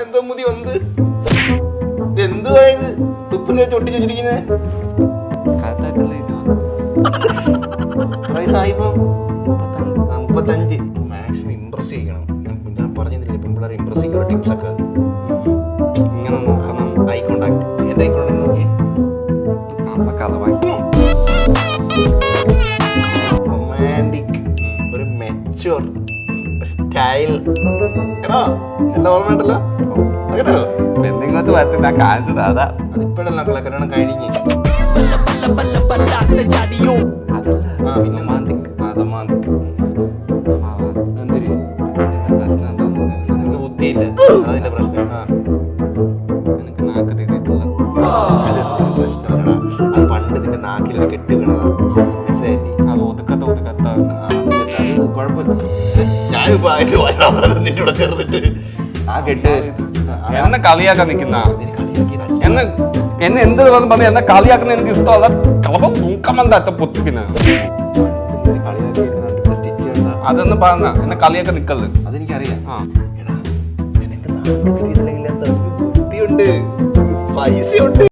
എന്തോ മുതി വന്ന് എന്തുവായത് തുപ്പിനെ ചൊട്ടിച്ച് വെച്ചിരിക്കുന്നത് വയസ്സായിപ്പോ 35. മാക്സിമം ഇംപ്രസ് ചെയ്യണം. ഞാൻ പറഞ്ഞില്ലേ പെൺപിള്ളേരെ ഇംപ്രസ് ചെയ്യുന്ന ടിപ്സ് ഒക്കെ ഇങ്ങനെ നോക്കണം. Eye contact. എന്റെ ഐ കോണ്ടാക്ട് നോക്കി റൊമാൻറ്റിക്, ഒരു മെച്യൂർ സ്റ്റൈൽ. എടാ എല്ലാം ഓർമ്മയുണ്ടല്ലോ. കേട്ടോ എന്തെങ്കിലും വരത്തില്ല കാണിച്ചത് അതാ. അതിപ്പോഴല്ല കല്യാണം കഴിഞ്ഞ് ബുദ്ധിയില്ല, അതിന്റെ പ്രശ്നം. എനിക്ക് നാക്ക് തിന്നിട്ടുള്ള പ്രശ്നമല്ലടാ, അത് പണ്ട് നിന്റെ നാക്കിലൊരു കെട്ട് വീണതാ. മനസ്സിലായില്ലേ? അത് ഒതുക്കത്ത കുഴപ്പമില്ല. ഞാനിപ്പോ നിന്റെ കൂടെ ചേർന്നിട്ട് ആ കെട്ട് എന്നെ കളിയാക്കാൻ നിൽക്കുന്ന എന്നെ എന്ത് പറഞ്ഞ എന്നെ കളിയാക്കുന്ന എനിക്ക് ഇഷ്ടമല്ല. കളപ്പം മൂക്കമ്മ പൊത്തിക്കുന്ന അതൊന്നും പറഞ്ഞ എന്നെ കളിയാക്കാൻ നിക്കല്. അതെനിക്കറിയാം. ബുദ്ധിയുണ്ട്, പൈസയുണ്ട്.